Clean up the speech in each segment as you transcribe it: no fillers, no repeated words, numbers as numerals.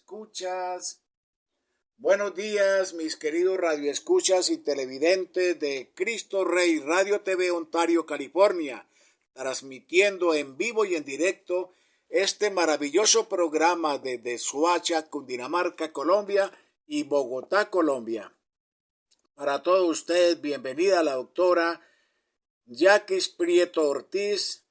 radioescuchas. Buenos días, mis queridos radioescuchas y televidentes de Cristo Rey Radio TV Ontario, California, transmitiendo en vivo y en directo este maravilloso programa desde Soacha, Cundinamarca, Colombia y Bogotá, Colombia. Para todos ustedes, bienvenida la doctora Yaquis Prieto Ortiz,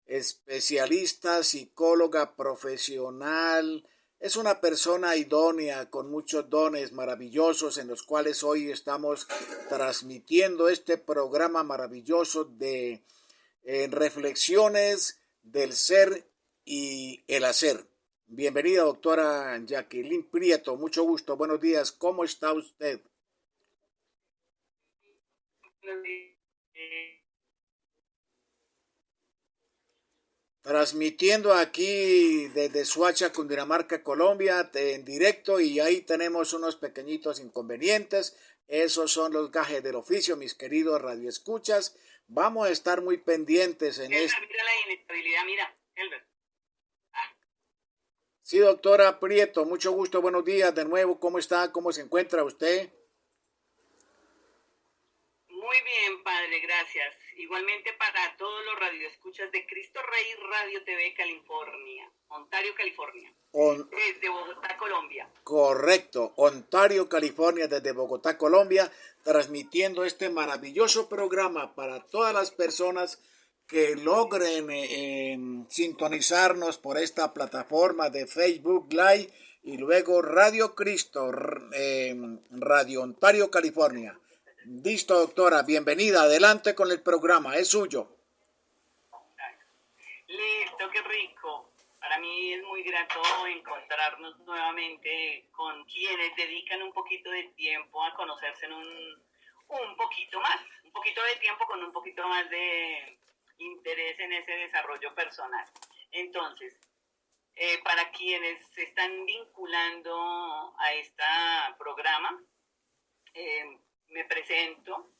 especialista, psicóloga profesional. Es una persona idónea con muchos dones maravillosos en los cuales hoy estamos transmitiendo este programa maravilloso de reflexiones del ser y el hacer. Bienvenida, doctora Jacqueline Prieto, mucho gusto, buenos días, ¿cómo está usted? Transmitiendo aquí desde Soacha, Cundinamarca, Colombia, en directo, y ahí tenemos unos pequeñitos inconvenientes. Esos son los gajes del oficio, mis queridos radioescuchas. Vamos a estar muy pendientes en esto. Mira la inestabilidad, mira, Elber. Sí, doctora Prieto, mucho gusto, buenos días de nuevo. ¿Cómo está? ¿Cómo se encuentra usted? Muy bien, padre, gracias. Igualmente para todos los radioescuchas de Cristo Rey Radio TV California, Ontario, California. Desde Bogotá, Colombia. Correcto, Ontario, California, desde Bogotá, Colombia, transmitiendo este maravilloso programa para todas las personas que logren sintonizarnos por esta plataforma de Facebook Live y luego Radio Cristo, Radio Ontario, California. Listo, doctora, bienvenida, adelante con el programa, es suyo. Listo, qué rico. Para mí es muy grato encontrarnos nuevamente con quienes dedican un poquito de tiempo a conocerse en un poquito más, un poquito de tiempo con un poquito más de interés en ese desarrollo personal. Entonces, para quienes se están vinculando a este programa, me presento,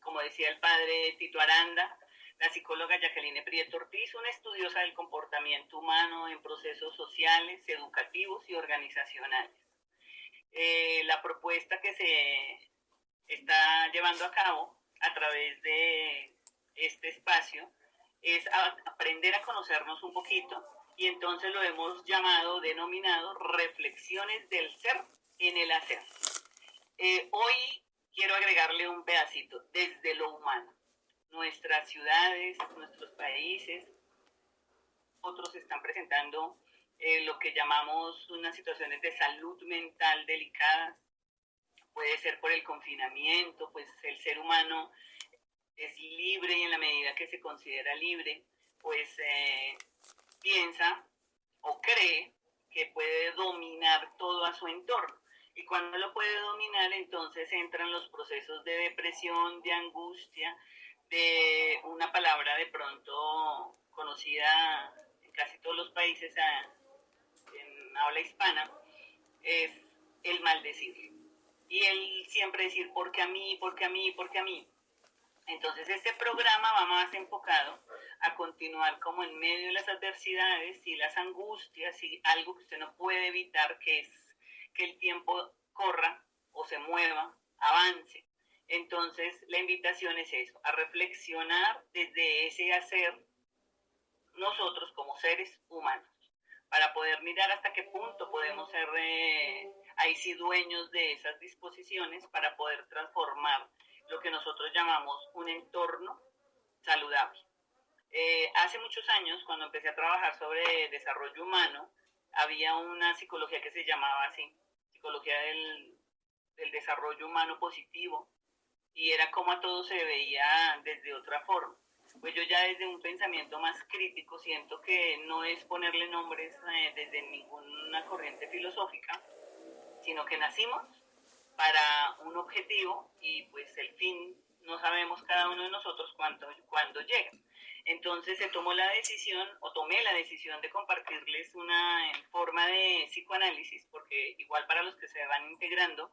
como decía el padre Tito Aranda, la psicóloga Jacqueline Prieto Ortiz, una estudiosa del comportamiento humano en procesos sociales, educativos y organizacionales. La propuesta que se está llevando a cabo a través de este espacio es aprender a conocernos un poquito, y entonces lo hemos denominado reflexiones del ser en el hacer. Hoy quiero agregarle un pedacito desde lo humano. Nuestras ciudades, nuestros países, otros están presentando lo que llamamos unas situaciones de salud mental delicadas. Puede ser por el confinamiento, pues el ser humano es libre, y en la medida que se considera libre, pues piensa o cree que puede dominar todo a su entorno. Y cuando lo puede dominar, entonces entran los procesos de depresión, de angustia, de una palabra de pronto conocida en casi todos los países en habla hispana, es el maldecir. Y el siempre decir, porque a mí, porque a mí, porque a mí. Entonces este programa va más enfocado a continuar como en medio de las adversidades y las angustias y algo que usted no puede evitar, que es que el tiempo corra o se mueva, avance. Entonces la invitación es eso, a reflexionar desde ese hacer nosotros como seres humanos, para poder mirar hasta qué punto podemos ser ahí sí dueños de esas disposiciones para poder transformar lo que nosotros llamamos un entorno saludable. Hace muchos años, cuando empecé a trabajar sobre desarrollo humano, había una psicología que se llamaba así, psicología del desarrollo humano positivo, y era como a todo se veía desde otra forma. Pues yo ya desde un pensamiento más crítico siento que no es ponerle nombres desde ninguna corriente filosófica, sino que nacimos para un objetivo, y pues el fin no sabemos cada uno de nosotros cuándo llega. Entonces tomé la decisión de compartirles una en forma de psicoanálisis, porque igual para los que se van integrando,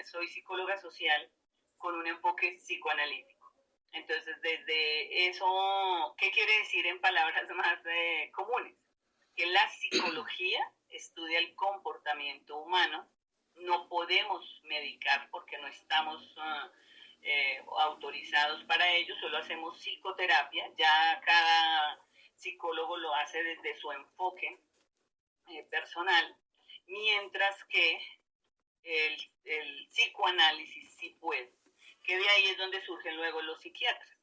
soy psicóloga social con un enfoque psicoanalítico. Entonces, desde eso, ¿qué quiere decir en palabras más comunes? Que la psicología estudia el comportamiento humano. No podemos medicar porque no estamos autorizados para ello, solo hacemos psicoterapia. Ya cada psicólogo lo hace desde su enfoque personal, mientras que el psicoanálisis sí puede, que de ahí es donde surgen luego los psiquiatras,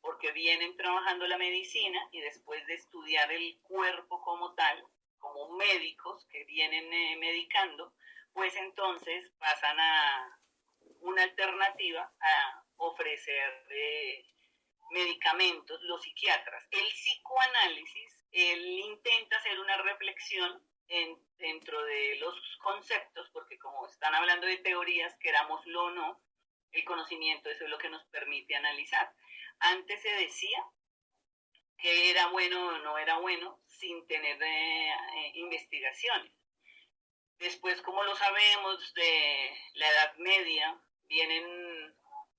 porque vienen trabajando la medicina y después de estudiar el cuerpo como tal, como médicos que vienen medicando, pues entonces pasan a una alternativa a ofrecer medicamentos, los psiquiatras. El psicoanálisis, él intenta hacer una reflexión dentro de los conceptos, porque como están hablando de teorías, querámoslo o no, el conocimiento, eso es lo que nos permite analizar. Antes se decía que era bueno o no era bueno sin tener investigaciones. Después, como lo sabemos, de la Edad Media, vienen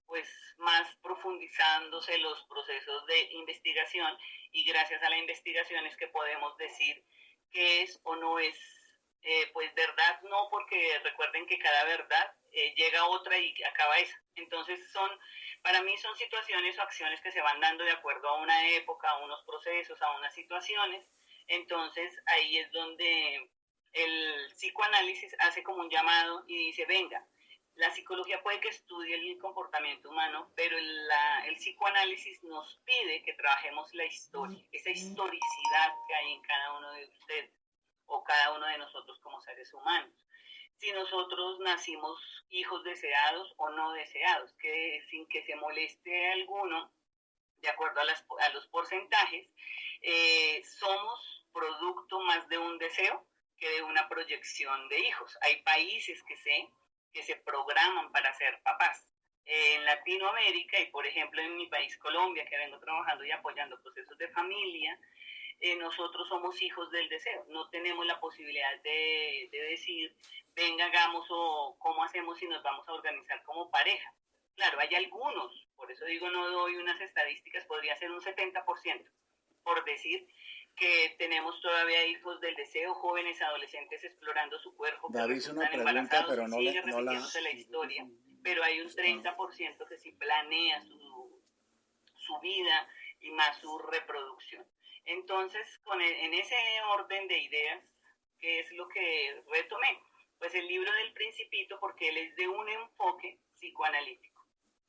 pues más profundizándose los procesos de investigación, y gracias a la investigación es que podemos decir qué es o no es pues verdad, no, porque recuerden que cada verdad llega otra y acaba esa. Entonces para mí son situaciones o acciones que se van dando de acuerdo a una época, a unos procesos, a unas situaciones. Entonces ahí es donde el psicoanálisis hace como un llamado y dice, venga, la psicología puede que estudie el comportamiento humano, pero el psicoanálisis nos pide que trabajemos la historia, esa historicidad que hay en cada uno de ustedes o cada uno de nosotros como seres humanos. Si nosotros nacimos hijos deseados o no deseados, que sin que se moleste alguno, de acuerdo a los porcentajes, somos producto más de un deseo que de una proyección de hijos. Hay países que se programan para ser papás. En Latinoamérica y por ejemplo en mi país Colombia, que vengo trabajando y apoyando procesos de familia, nosotros somos hijos del deseo. No tenemos la posibilidad de decir, venga, hagamos o cómo hacemos si nos vamos a organizar como pareja. Claro, hay algunos, por eso digo, no doy unas estadísticas, podría ser un 70%, por decir que tenemos todavía hijos del deseo, jóvenes, adolescentes explorando su cuerpo, David hizo una pregunta, pero no, sigue repitiéndose la historia, pero hay un 30% que sí planea su vida y más su reproducción. Entonces, en ese orden de ideas, ¿qué es lo que retomé? Pues el libro del Principito, porque él es de un enfoque psicoanalítico.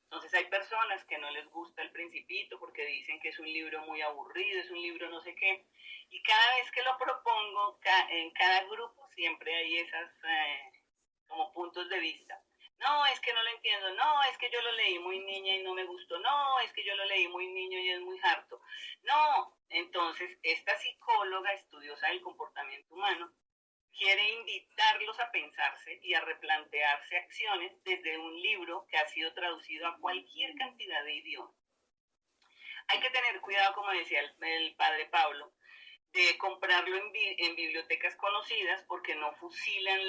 Entonces hay personas que no les gusta el Principito porque dicen que es un libro muy aburrido, es un libro no sé qué, y cada vez que lo propongo, en cada grupo siempre hay esas como puntos de vista. No, es que no lo entiendo, no, es que yo lo leí muy niña y no me gustó, no, es que yo lo leí muy niño y es muy harto. No, entonces esta psicóloga estudiosa del comportamiento humano quiere invitarlos a pensarse y a replantearse acciones desde un libro que ha sido traducido a cualquier cantidad de idiomas. Hay que tener cuidado, como decía el padre Pablo, de comprarlo en bibliotecas conocidas porque no fusilan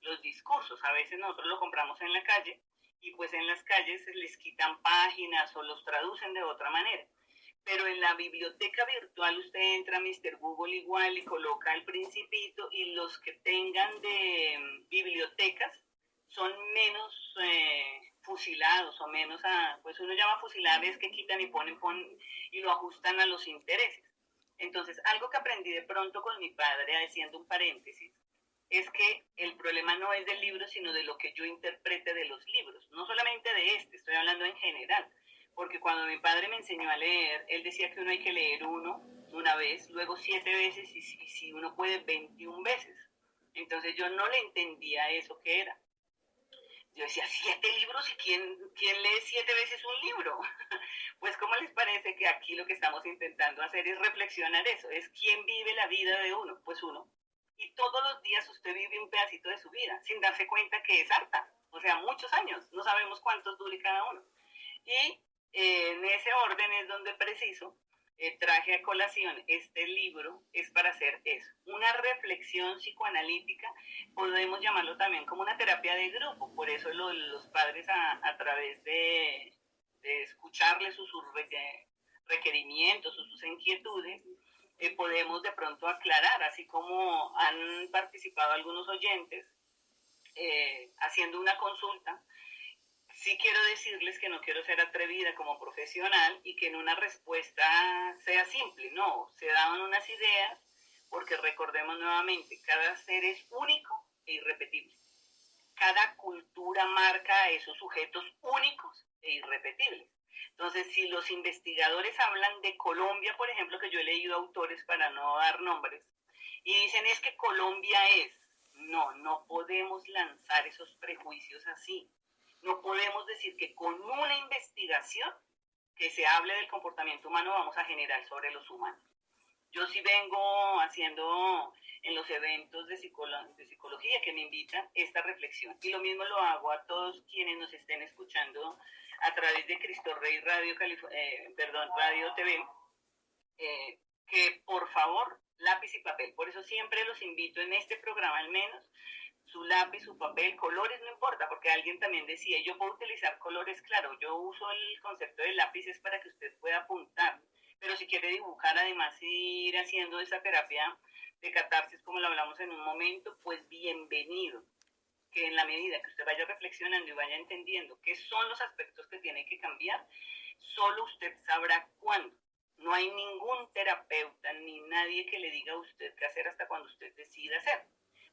los discursos. A veces nosotros lo compramos en la calle y pues en las calles les quitan páginas o los traducen de otra manera. Pero en la biblioteca virtual usted entra a Mr. Google igual y coloca el Principito, y los que tengan de bibliotecas son menos fusilados o menos, pues uno llama fusilar es que quitan y ponen y lo ajustan a los intereses. Entonces, algo que aprendí de pronto con mi padre, haciendo un paréntesis, es que el problema no es del libro, sino de lo que yo interprete de los libros. No solamente de estoy hablando en general. Porque cuando mi padre me enseñó a leer, él decía que uno hay que leer una vez, luego 7 veces y si uno puede 21 veces. Entonces yo no le entendía eso que era. Yo decía, 7 libros y ¿quién lee 7 veces un libro? Pues ¿cómo les parece que aquí lo que estamos intentando hacer es reflexionar eso? Es quién vive la vida de uno, pues uno. Y todos los días usted vive un pedacito de su vida sin darse cuenta que es harta. O sea, muchos años, no sabemos cuántos dure cada uno. Y en ese orden es donde preciso traje a colación este libro, es para hacer eso, una reflexión psicoanalítica, podemos llamarlo también como una terapia de grupo. Por eso los padres a través de escucharles sus requerimientos o sus inquietudes, podemos de pronto aclarar, así como han participado algunos oyentes haciendo una consulta. Sí quiero decirles que no quiero ser atrevida como profesional y que en una respuesta sea simple, no, se dan unas ideas, porque recordemos nuevamente, cada ser es único e irrepetible. Cada cultura marca a esos sujetos únicos e irrepetibles. Entonces, si los investigadores hablan de Colombia, por ejemplo, que yo he leído autores para no dar nombres, y dicen es que Colombia es, no podemos lanzar esos prejuicios así. No podemos decir que con una investigación que se hable del comportamiento humano vamos a generar sobre los humanos. Yo sí vengo haciendo en los eventos de psicología que me invitan esta reflexión. Y lo mismo lo hago a todos quienes nos estén escuchando a través de Cristo Rey Radio, Radio TV, que por favor, lápiz y papel. Por eso siempre los invito en este programa al menos, su lápiz, su papel, colores, no importa, porque alguien también decía, yo puedo utilizar colores, claro, yo uso el concepto de lápices para que usted pueda apuntar, pero si quiere dibujar, además ir haciendo esa terapia de catarsis, como lo hablamos en un momento, pues bienvenido, que en la medida que usted vaya reflexionando y vaya entendiendo qué son los aspectos que tiene que cambiar, solo usted sabrá cuándo. No hay ningún terapeuta ni nadie que le diga a usted qué hacer hasta cuando usted decida hacer.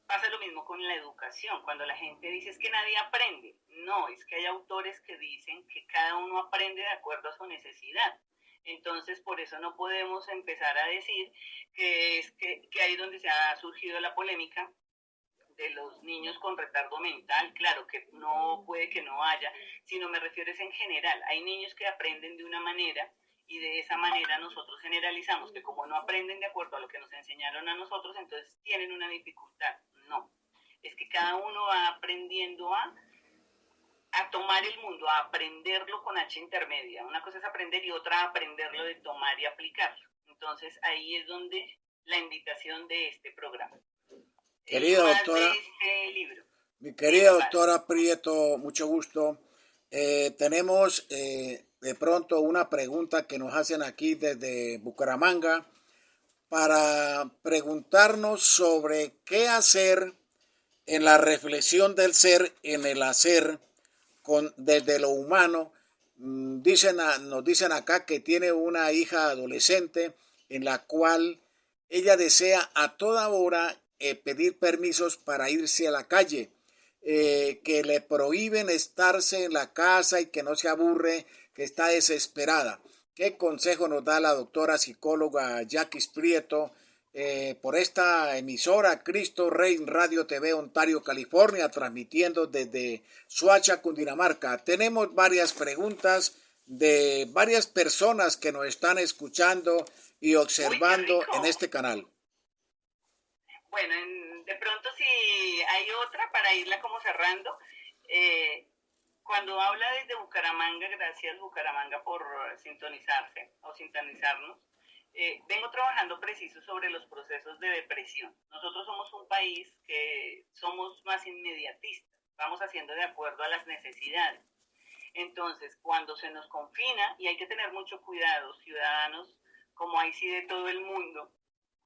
Pasa lo mismo con la educación, cuando la gente dice es que nadie aprende. No, es que hay autores que dicen que cada uno aprende de acuerdo a su necesidad. Entonces, por eso no podemos empezar a decir que ahí donde se ha surgido la polémica de los niños con retardo mental, claro que no puede que no haya, sino me refiero es en general. Hay niños que aprenden de una manera y de esa manera nosotros generalizamos que como no aprenden de acuerdo a lo que nos enseñaron a nosotros, entonces tienen una dificultad. No, es que cada uno va aprendiendo a tomar el mundo, a aprenderlo con H intermedia. Una cosa es aprender y otra aprenderlo de tomar y aplicarlo. Entonces ahí es donde la invitación de este programa. Querida doctora, mi querida doctora Prieto, mucho gusto. Tenemos de pronto una pregunta que nos hacen aquí desde Bucaramanga para preguntarnos sobre qué hacer en la reflexión del ser, en el hacer, desde lo humano. Nos dicen acá que tiene una hija adolescente en la cual ella desea a toda hora pedir permisos para irse a la calle, que le prohíben estarse en la casa y que no se aburre, que está desesperada. ¿Qué consejo nos da la doctora psicóloga Jackie Prieto por esta emisora Cristo Rey Radio TV Ontario, California, transmitiendo desde Suacha, Cundinamarca? Tenemos varias preguntas de varias personas que nos están escuchando y observando en este canal. Bueno, de pronto si hay otra para irla como cerrando, cuando habla desde Bucaramanga, gracias Bucaramanga por sintonizarse o sintonizarnos, vengo trabajando preciso sobre los procesos de depresión. Nosotros somos un país que somos más inmediatistas, vamos haciendo de acuerdo a las necesidades. Entonces, cuando se nos confina, y hay que tener mucho cuidado, ciudadanos, como hay sí de todo el mundo,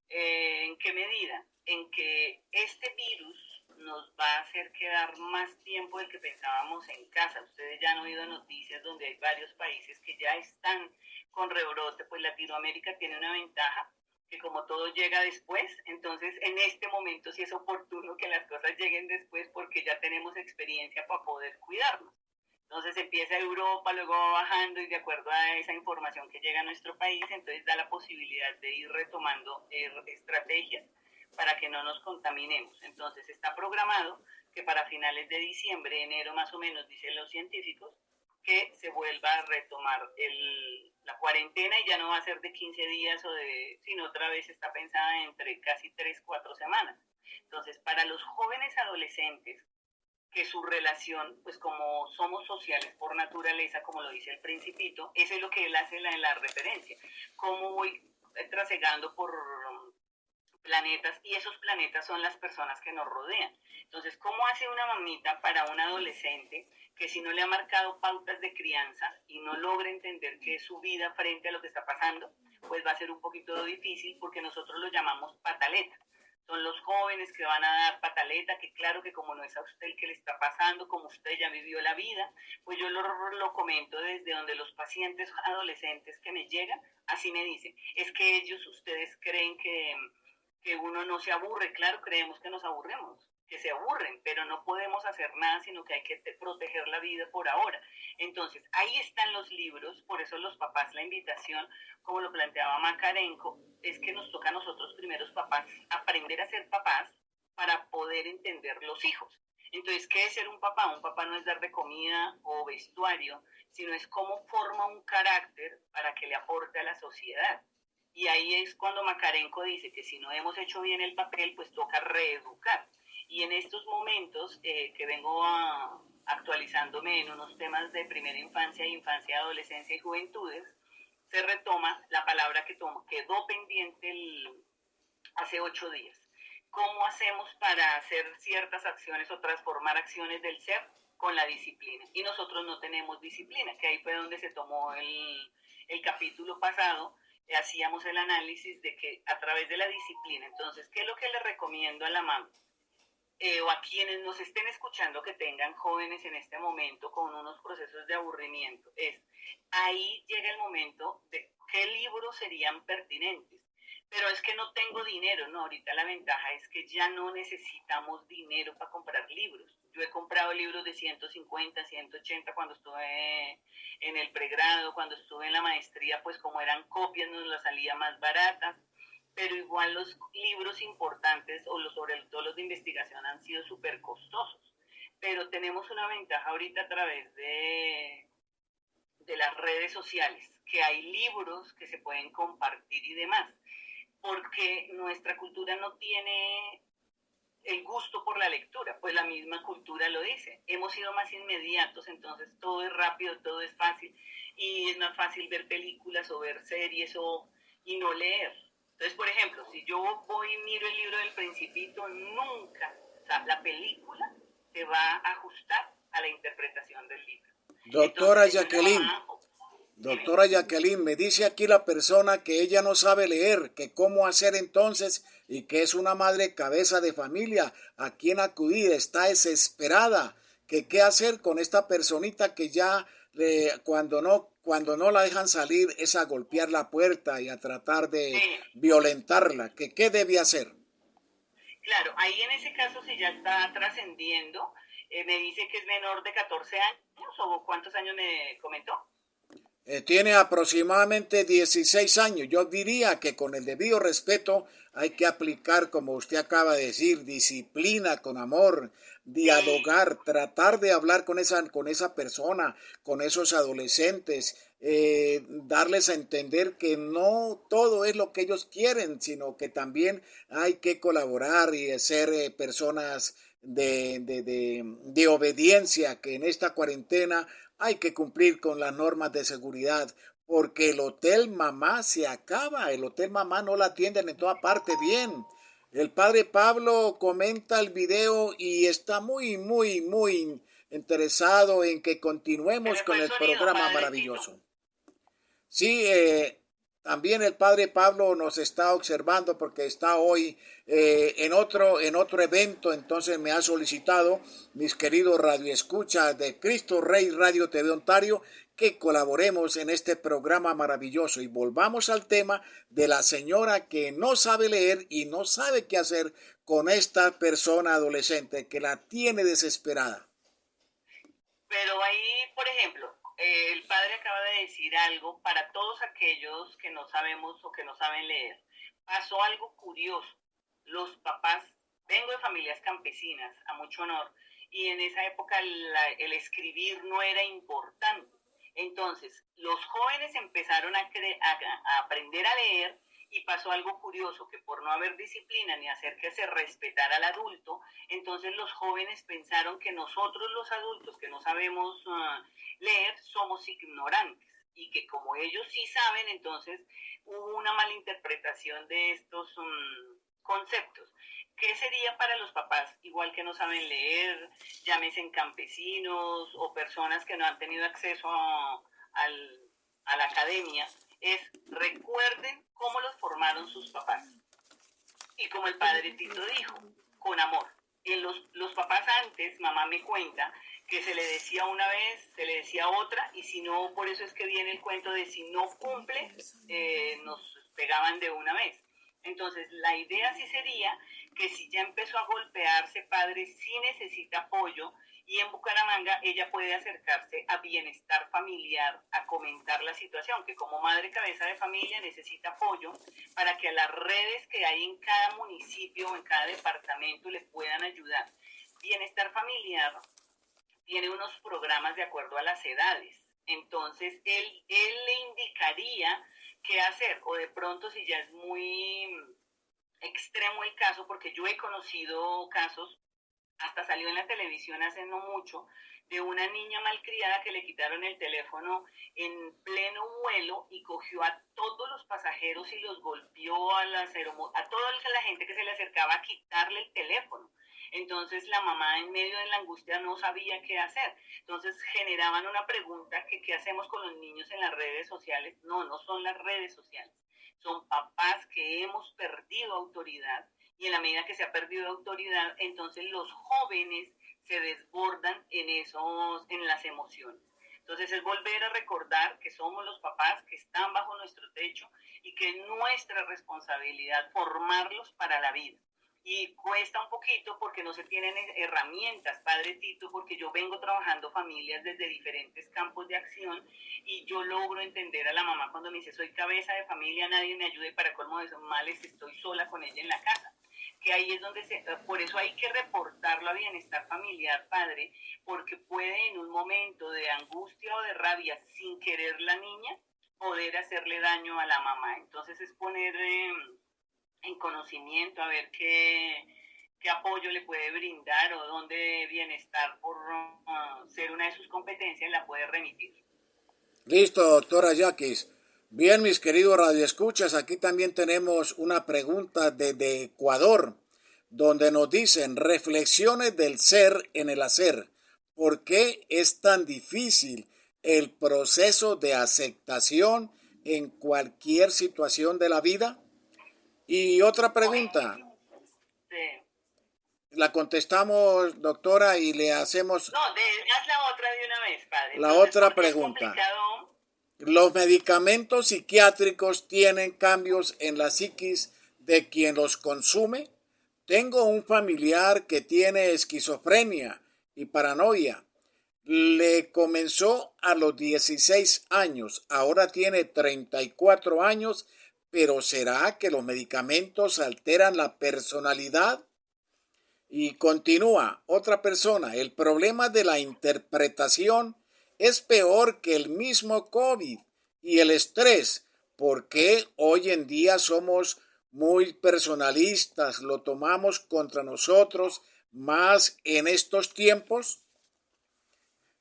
¿en qué medida? En que este virus nos va a hacer quedar más tiempo del que pensábamos en casa. Ustedes ya han oído noticias donde hay varios países que ya están con rebrote, pues Latinoamérica tiene una ventaja, que como todo llega después, entonces en este momento sí es oportuno que las cosas lleguen después porque ya tenemos experiencia para poder cuidarnos. Entonces empieza Europa, luego va bajando y de acuerdo a esa información que llega a nuestro país, entonces da la posibilidad de ir retomando estrategias para que no nos contaminemos. Entonces está programado que para finales de diciembre, enero más o menos, dicen los científicos, que se vuelva a retomar la cuarentena y ya no va a ser de 15 días sino otra vez está pensada entre casi 3-4 semanas. Entonces, para los jóvenes adolescentes, que su relación, pues como somos sociales por naturaleza, como lo dice el Principito, eso es lo que él hace en la referencia. Cómo voy trasegando por planetas, y esos planetas son las personas que nos rodean. Entonces, ¿cómo hace una mamita para un adolescente que si no le ha marcado pautas de crianza y no logra entender qué es su vida frente a lo que está pasando? pues va a ser un poquito difícil porque nosotros lo llamamos pataleta. Son los jóvenes que van a dar pataleta, que claro que como no es a usted el que le está pasando, como usted ya vivió la vida, pues yo lo comento desde donde los pacientes adolescentes que me llegan, así me dicen, es que ustedes creen que uno no se aburre, claro, creemos que nos aburremos, que se aburren, pero no podemos hacer nada, sino que hay que proteger la vida por ahora. Entonces, ahí están los libros, por eso los papás, la invitación, como lo planteaba Makarenko, es que nos toca a nosotros primeros papás aprender a ser papás para poder entender los hijos. Entonces, ¿qué es ser un papá? Un papá no es dar de comida o vestuario, sino es cómo forma un carácter para que le aporte a la sociedad. Y ahí es cuando Makarenko dice que si no hemos hecho bien el papel, pues toca reeducar. Y en estos momentos que vengo actualizándome en unos temas de primera infancia, infancia, adolescencia y juventudes, se retoma la palabra que quedó pendiente hace 8 días. ¿Cómo hacemos para hacer ciertas acciones o transformar acciones del ser con la disciplina? Y nosotros no tenemos disciplina, que ahí fue donde se tomó el capítulo pasado. Hacíamos el análisis de que a través de la disciplina, entonces, ¿qué es lo que le recomiendo a la mamá? O a quienes nos estén escuchando que tengan jóvenes en este momento con unos procesos de aburrimiento, ahí llega el momento de qué libros serían pertinentes. Pero es que no tengo dinero, no, ahorita la ventaja es que ya no necesitamos dinero para comprar libros. Yo he comprado libros de 150, 180 cuando estuve en el pregrado, cuando estuve en la maestría, pues como eran copias nos las salía más baratas, pero igual los libros importantes o sobre todo los de investigación han sido súper costosos. Pero tenemos una ventaja ahorita a través de las redes sociales, que hay libros que se pueden compartir y demás, porque nuestra cultura no tiene el gusto por la lectura, pues la misma cultura lo dice. Hemos sido más inmediatos, entonces todo es rápido, todo es fácil, y es más fácil ver películas o ver series y no leer. Entonces, por ejemplo, si yo voy y miro el libro del Principito, nunca, o sea, la película se va a ajustar a la interpretación del libro. Doctora Jacqueline, doctora Jacqueline, me dice aquí la persona que ella no sabe leer, que cómo hacer entonces y que es una madre cabeza de familia, a quien acudir, está desesperada, que qué hacer con esta personita que ya cuando no la dejan salir es a golpear la puerta y a tratar de violentarla, que qué debe hacer. Claro, ahí en ese caso si ya está trascendiendo, me dice que es menor de 14 años, ¿o cuántos años me comentó? Tiene aproximadamente 16 años. Yo diría que con el debido respeto hay que aplicar, como usted acaba de decir, disciplina con amor, dialogar, tratar de hablar con esa persona, con esos adolescentes, darles a entender que no todo es lo que ellos quieren, sino que también hay que colaborar y ser personas de obediencia, que en esta cuarentena hay que cumplir con las normas de seguridad, porque el Hotel Mamá se acaba, el Hotel Mamá no la atienden en toda parte bien. El padre Pablo comenta el video y está muy interesado en que continuemos con el programa maravilloso. Sí, también el padre Pablo nos está observando porque está hoy en otro evento, entonces me ha solicitado, mis queridos radioescuchas de Cristo Rey Radio TV Ontario, que colaboremos en este programa maravilloso y volvamos al tema de la señora que no sabe leer y no sabe qué hacer con esta persona adolescente que la tiene desesperada. Pero ahí, por ejemplo, el padre acaba de decir algo para todos aquellos que no sabemos o que no saben leer. Pasó algo curioso. Los papás, vengo de familias campesinas, a mucho honor, y en esa época el escribir no era importante. Entonces, los jóvenes empezaron a aprender a leer y pasó algo curioso, que por no haber disciplina ni hacer que se respetara al adulto, entonces los jóvenes pensaron que nosotros los adultos que no sabemos leer somos ignorantes y que como ellos sí saben, entonces hubo una malinterpretación de estos conceptos. ¿Qué sería para los papás, igual que no saben leer, llámese campesinos o personas que no han tenido acceso a la academia? es recuerden cómo los formaron sus papás. Y como el padre Tito dijo, con amor. En los papás antes, mamá me cuenta, que se le decía una vez, se le decía otra, y si no, por eso es que viene el cuento de si no cumple, nos pegaban de una vez. Entonces, la idea sí sería que si ya empezó a golpearse, padre, sí necesita apoyo, y en Bucaramanga ella puede acercarse a bienestar familiar, a comentar la situación, que como madre cabeza de familia necesita apoyo para que a las redes que hay en cada municipio o en cada departamento le puedan ayudar. Bienestar familiar tiene unos programas de acuerdo a las edades. Entonces, él le indicaría qué hacer, o de pronto si ya es muy extremo el caso, porque yo he conocido casos, hasta salió en la televisión hace no mucho, de una niña malcriada que le quitaron el teléfono en pleno vuelo y cogió a todos los pasajeros y los golpeó a toda la gente que se le acercaba a quitarle el teléfono. Entonces la mamá en medio de la angustia no sabía qué hacer. Entonces generaban una pregunta que qué hacemos con los niños en las redes sociales. No, no son las redes sociales. Son papás que hemos perdido autoridad y en la medida que se ha perdido autoridad, entonces los jóvenes se desbordan en las emociones. Entonces es volver a recordar que somos los papás que están bajo nuestro techo y que es nuestra responsabilidad formarlos para la vida. Y cuesta un poquito porque no se tienen herramientas, padre Tito, porque yo vengo trabajando familias desde diferentes campos de acción y yo logro entender a la mamá cuando me dice soy cabeza de familia, nadie me ayuda y para colmo de esos males estoy sola con ella en la casa. Que ahí es donde por eso hay que reportarlo a bienestar familiar, padre, porque puede en un momento de angustia o de rabia, sin querer la niña, poder hacerle daño a la mamá. Entonces es poner en conocimiento a ver qué apoyo le puede brindar o dónde bienestar por ser una de sus competencias la puede remitir. Listo, doctora Yaquis. Bien, mis queridos radioescuchas, aquí también tenemos una pregunta de Ecuador, donde nos dicen reflexiones del ser en el hacer. ¿Por qué es tan difícil el proceso de aceptación en cualquier situación de la vida? Y otra pregunta, Sí. la contestamos, doctora, y le hacemos No, haz la otra de una vez, padre. la Entonces, otra porque es pregunta. complicado. Los medicamentos psiquiátricos tienen cambios en la psiquis de quien los consume. Tengo un familiar que tiene esquizofrenia y paranoia. Le comenzó a los 16 años, ahora tiene 34 años, pero ¿será que los medicamentos alteran la personalidad? Y continúa otra persona, el problema de la interpretación es peor que el mismo COVID y el estrés, porque hoy en día somos muy personalistas, lo tomamos contra nosotros más en estos tiempos.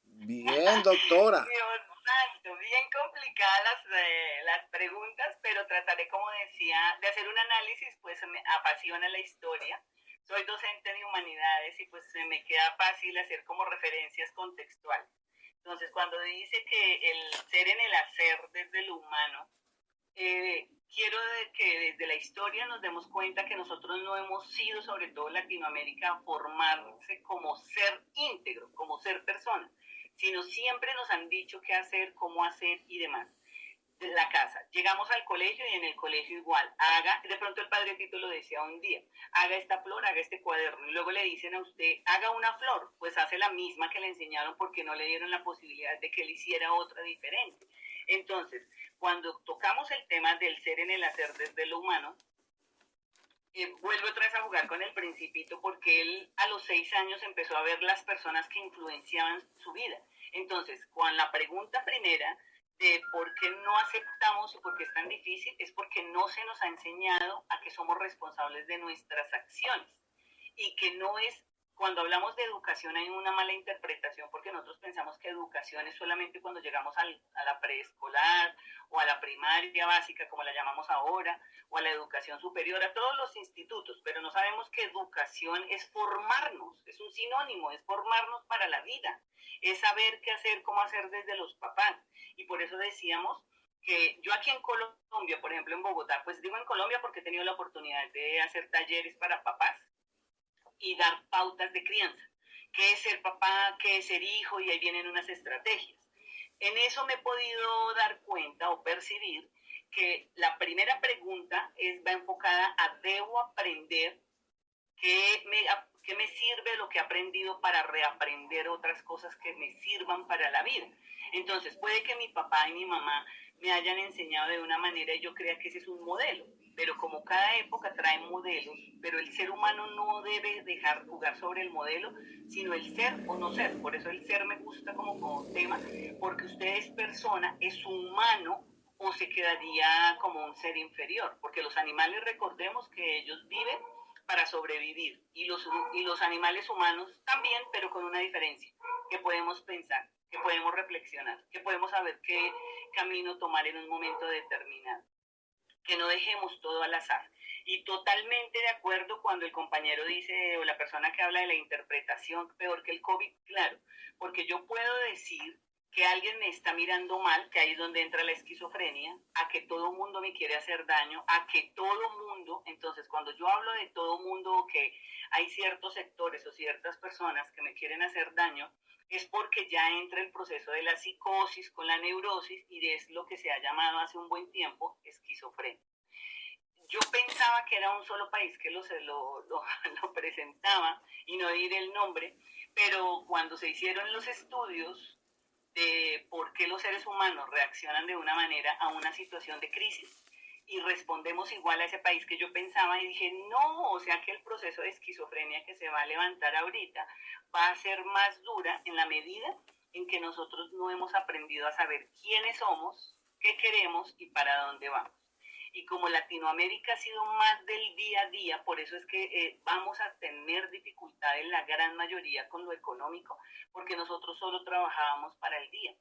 Bien, doctora. Dios santo, bien complicadas las preguntas, pero trataré, como decía, de hacer un análisis, pues me apasiona la historia. Soy docente de humanidades y pues se me queda fácil hacer como referencias contextuales. Entonces, cuando dice que el ser en el hacer desde lo humano, quiero que desde la historia nos demos cuenta que nosotros no hemos sido, sobre todo en Latinoamérica, a formarse como ser íntegro, como ser persona, sino siempre nos han dicho qué hacer, cómo hacer y demás. De la casa, llegamos al colegio y en el colegio igual, de pronto el padre Tito lo decía un día, haga esta flor, haga este cuaderno, y luego le dicen a usted, haga una flor, pues hace la misma que le enseñaron porque no le dieron la posibilidad de que él hiciera otra diferente. Entonces, cuando tocamos el tema del ser en el hacer desde lo humano, vuelve otra vez a jugar con el Principito porque él a los 6 años empezó a ver las personas que influenciaban su vida. Entonces, con la pregunta primera de por qué no aceptamos y por qué es tan difícil, es porque no se nos ha enseñado a que somos responsables de nuestras acciones y que no es. Cuando hablamos de educación hay una mala interpretación porque nosotros pensamos que educación es solamente cuando llegamos a la preescolar o a la primaria básica, como la llamamos ahora, o a la educación superior, a todos los institutos, pero no sabemos que educación es formarnos, es un sinónimo, es formarnos para la vida, es saber qué hacer, cómo hacer desde los papás. Y por eso decíamos que yo aquí en Colombia, por ejemplo en Bogotá, pues digo en Colombia porque he tenido la oportunidad de hacer talleres para papás y dar pautas de crianza. ¿Qué es ser papá? ¿Qué es ser hijo? Y ahí vienen unas estrategias. En eso me he podido dar cuenta o percibir que la primera pregunta va enfocada a ¿debo aprender qué me sirve lo que he aprendido para reaprender otras cosas que me sirvan para la vida? Entonces, puede que mi papá y mi mamá me hayan enseñado de una manera y yo crea que ese es un modelo, pero como cada época trae modelos, pero el ser humano no debe dejar jugar sobre el modelo, sino el ser o no ser. Por eso el ser me gusta como tema, porque usted es persona, es humano, o se quedaría como un ser inferior, porque los animales, recordemos que ellos viven para sobrevivir y los animales humanos también, pero con una diferencia, que podemos pensar, que podemos reflexionar, que podemos saber qué camino tomar en un momento determinado, que no dejemos todo al azar. Y totalmente de acuerdo cuando el compañero dice, o la persona que habla de la interpretación, peor que el COVID, claro, porque yo puedo decir que alguien me está mirando mal, que ahí es donde entra la esquizofrenia, a que todo mundo me quiere hacer daño, a que todo mundo, entonces cuando yo hablo de todo mundo, que hay ciertos sectores o ciertas personas que me quieren hacer daño, es porque ya entra el proceso de la psicosis con la neurosis y es lo que se ha llamado hace un buen tiempo esquizofrenia. Yo pensaba que era un solo país que lo presentaba y no diré el nombre, pero cuando se hicieron los estudios de por qué los seres humanos reaccionan de una manera a una situación de crisis y respondemos igual a ese país que yo pensaba y dije, no, o sea que el proceso de esquizofrenia que se va a levantar ahorita va a ser más dura en la medida en que nosotros no hemos aprendido a saber quiénes somos, qué queremos y para dónde vamos. Y como Latinoamérica ha sido más del día a día, por eso es que vamos a tener dificultades la gran mayoría con lo económico, porque nosotros solo trabajábamos para el día.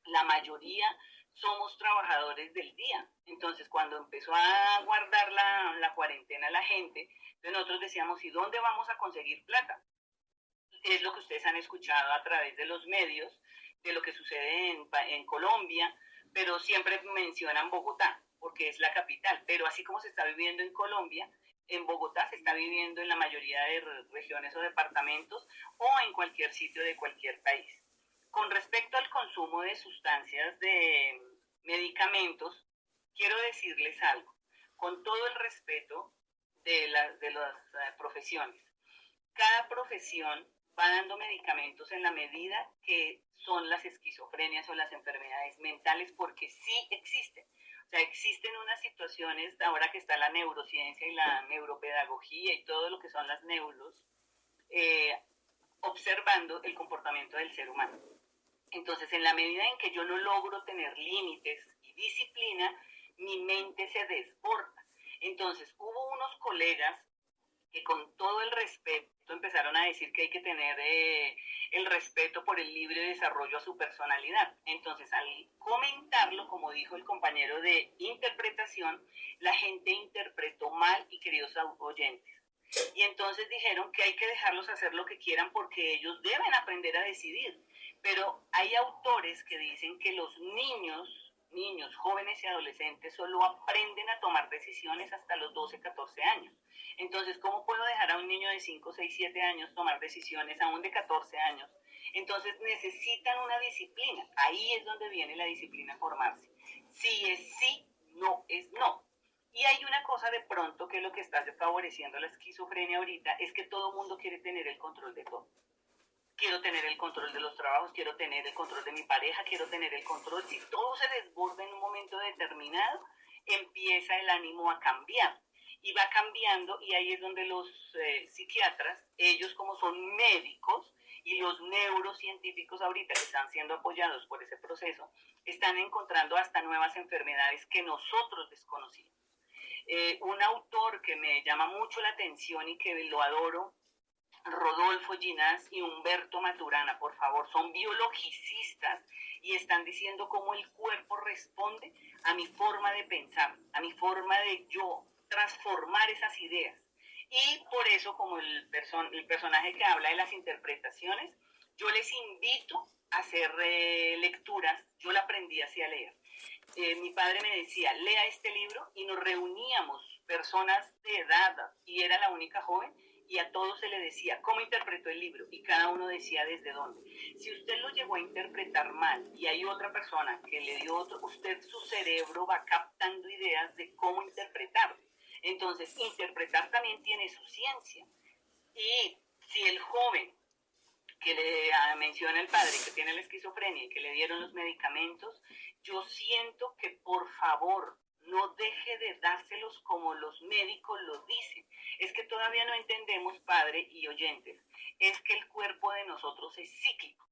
La mayoría somos trabajadores del día. Entonces, cuando empezó a guardar la cuarentena la gente, nosotros decíamos, ¿y dónde vamos a conseguir plata? Es lo que ustedes han escuchado a través de los medios, de lo que sucede en Colombia, pero siempre mencionan Bogotá, porque es la capital. Pero así como se está viviendo en Colombia, en Bogotá se está viviendo en la mayoría de regiones o departamentos o en cualquier sitio de cualquier país. Con respecto al consumo de sustancias, de medicamentos, quiero decirles algo, con todo el respeto de las profesiones. Cada profesión va dando medicamentos en la medida que son las esquizofrenias o las enfermedades mentales, porque sí existen. O sea, existen unas situaciones, ahora que está la neurociencia y la neuropedagogía y todo lo que son las neuros, eh, observando el comportamiento del ser humano. Entonces, en la medida en que yo no logro tener límites y disciplina, mi mente se desborda. Entonces, hubo unos colegas que con todo el respeto empezaron a decir que hay que tener el respeto por el libre desarrollo a su personalidad. Entonces, al comentarlo, como dijo el compañero de interpretación, la gente interpretó mal, y queridos oyentes. Y entonces dijeron que hay que dejarlos hacer lo que quieran porque ellos deben aprender a decidir. Pero hay autores que dicen que los niños, jóvenes y adolescentes solo aprenden a tomar decisiones hasta los 12, 14 años. Entonces, ¿cómo puedo dejar a un niño de 5, 6, 7 años tomar decisiones, aún de 14 años? Entonces necesitan una disciplina. Ahí es donde viene la disciplina a formarse. Sí es sí, no es no. Y hay una cosa de pronto que lo que está favoreciendo la esquizofrenia ahorita es que todo el mundo quiere tener el control de todo. Quiero tener el control de los trabajos, quiero tener el control de mi pareja, quiero tener el control. Si todo se desborda en un momento determinado, empieza el ánimo a cambiar. Y va cambiando, y ahí es donde los psiquiatras, ellos como son médicos, y los neurocientíficos ahorita que están siendo apoyados por ese proceso, están encontrando hasta nuevas enfermedades que nosotros desconocíamos. Un autor que me llama mucho la atención y que lo adoro, Rodolfo Ginás y Humberto Maturana, por favor, son biologicistas y están diciendo cómo el cuerpo responde a mi forma de pensar, a mi forma de yo transformar esas ideas. Y por eso, como el personaje que habla de las interpretaciones, yo les invito hacer lecturas, yo la aprendí así a leer. Mi padre me decía, lea este libro, y nos reuníamos personas de edad, y era la única joven, y a todos se le decía cómo interpretó el libro, y cada uno decía desde dónde. Si usted lo llegó a interpretar mal y hay otra persona que le dio otro, usted, su cerebro va captando ideas de cómo interpretarlo. Entonces, interpretar también tiene su ciencia. Y si el joven que le menciona el padre, que tiene la esquizofrenia y que le dieron los medicamentos, yo siento que por favor no deje de dárselos como los médicos lo dicen. Es que todavía no entendemos, padre y oyentes, es que el cuerpo de nosotros es cíclico.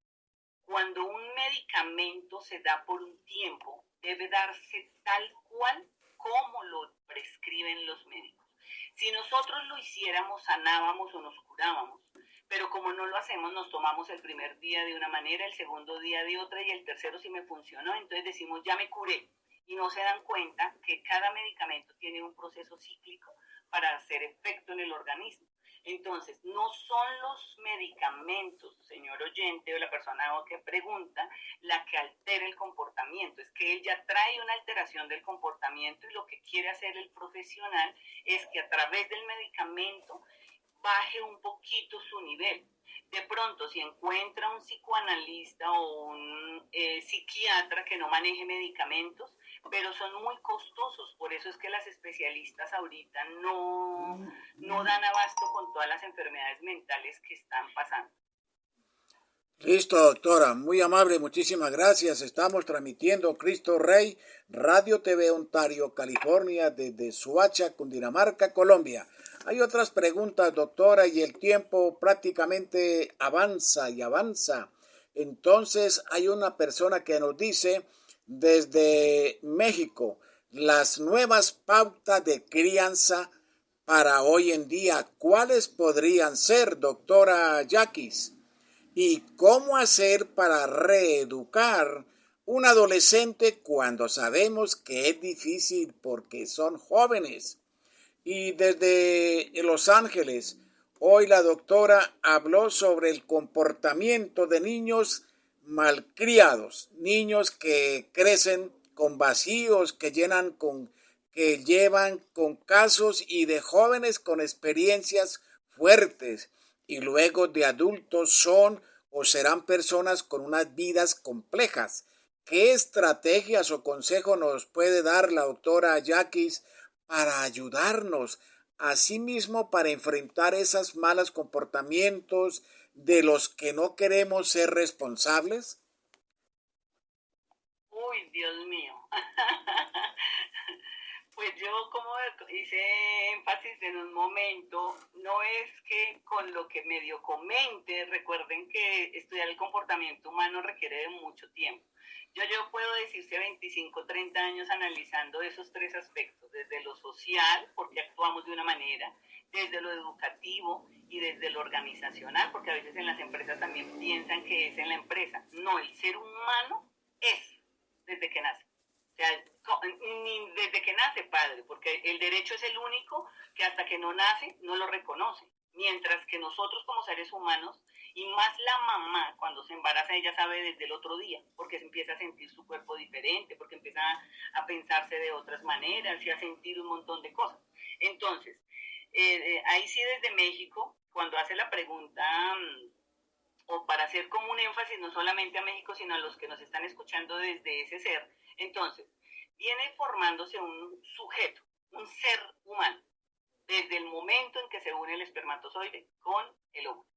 Cuando un medicamento se da por un tiempo, debe darse tal cual como lo prescriben los médicos. Si nosotros lo hiciéramos, sanábamos o nos curábamos, pero como no lo hacemos, nos tomamos el primer día de una manera, el segundo día de otra, y el tercero si me funcionó, entonces decimos ya me curé, y no se dan cuenta que cada medicamento tiene un proceso cíclico para hacer efecto en el organismo. Entonces, no son los medicamentos, señor oyente o la persona que pregunta, la que altera el comportamiento. Es que él ya trae una alteración del comportamiento, y lo que quiere hacer el profesional es que a través del medicamento baje un poquito su nivel. De pronto, si encuentra un psicoanalista o un psiquiatra que no maneje medicamentos, pero son muy costosos, por eso es que las especialistas ahorita no dan abasto con todas las enfermedades mentales que están pasando. Listo, doctora, muy amable, muchísimas gracias. Estamos transmitiendo Cristo Rey, Radio TV Ontario, California, desde Suacha, Cundinamarca, Colombia. Hay otras preguntas, doctora, y el tiempo prácticamente avanza y avanza. Entonces, hay una persona que nos dice desde México, las nuevas pautas de crianza para hoy en día, ¿cuáles podrían ser, doctora Yaquis? ¿Y cómo hacer para reeducar un adolescente cuando sabemos que es difícil porque son jóvenes? Y desde Los Ángeles, hoy la doctora habló sobre el comportamiento de niños malcriados, niños que crecen con vacíos, que llevan con casos, y de jóvenes con experiencias fuertes, y luego de adultos son o serán personas con unas vidas complejas. ¿Qué estrategias o consejos nos puede dar la doctora Yaquis para ayudarnos, asimismo para enfrentar esos malos comportamientos de los que no queremos ser responsables? Uy, Dios mío. Pues yo, como hice énfasis en un momento, no es que con lo que medio comente, recuerden que estudiar el comportamiento humano requiere de mucho tiempo. Yo puedo decirse 25, 30 años analizando esos tres aspectos, desde lo social, porque actuamos de una manera, desde lo educativo y desde lo organizacional, porque a veces en las empresas también piensan que es en la empresa. No, el ser humano es desde que nace. O sea, ni desde que nace, padre, porque el derecho es el único que hasta que no nace no lo reconoce. Mientras que nosotros como seres humanos, y más la mamá cuando se embaraza, ella sabe desde el otro día, porque se empieza a sentir su cuerpo diferente, porque empieza a pensarse de otras maneras y a sentir un montón de cosas. Entonces, ahí sí desde México, cuando hace la pregunta, o para hacer como un énfasis no solamente a México, sino a los que nos están escuchando desde ese ser, entonces, viene formándose un sujeto, un ser humano, desde el momento en que se une el espermatozoide con el óvulo.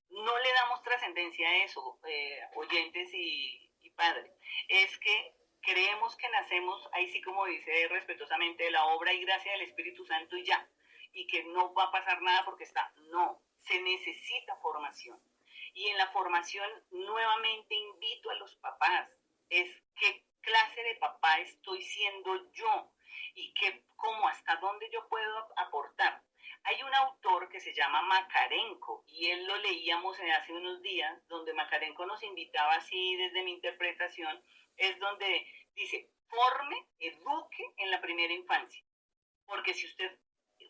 No le damos trascendencia a eso, oyentes y padres. Es que creemos que nacemos, ahí sí como dice respetuosamente, de la obra y gracia del Espíritu Santo y ya, y que no va a pasar nada porque está. No, se necesita formación. Y en la formación nuevamente invito a los papás, es qué clase de papá estoy siendo yo y cómo, hasta dónde yo puedo aportar. Hay un autor que se llama Makarenko y él lo leíamos hace unos días, donde Makarenko nos invitaba así desde mi interpretación, es donde dice, forme, eduque en la primera infancia, porque si usted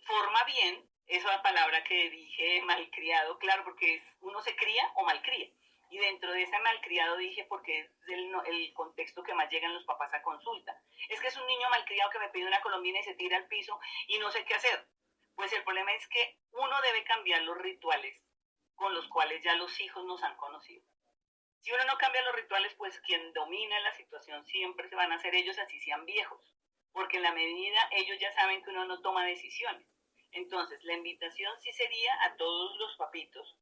forma bien, esa es la palabra que dije, malcriado, claro, porque uno se cría o malcría. Y dentro de ese malcriado dije, porque es el contexto que más llegan los papás a consulta. Es que es un niño malcriado que me pide una colombina y se tira al piso y no sé qué hacer. Pues el problema es que uno debe cambiar los rituales con los cuales ya los hijos nos han conocido. Si uno no cambia los rituales, pues quien domina la situación siempre se van a hacer ellos, así sean viejos. Porque en la medida ellos ya saben que uno no toma decisiones. Entonces, la invitación sí sería a todos los papitos,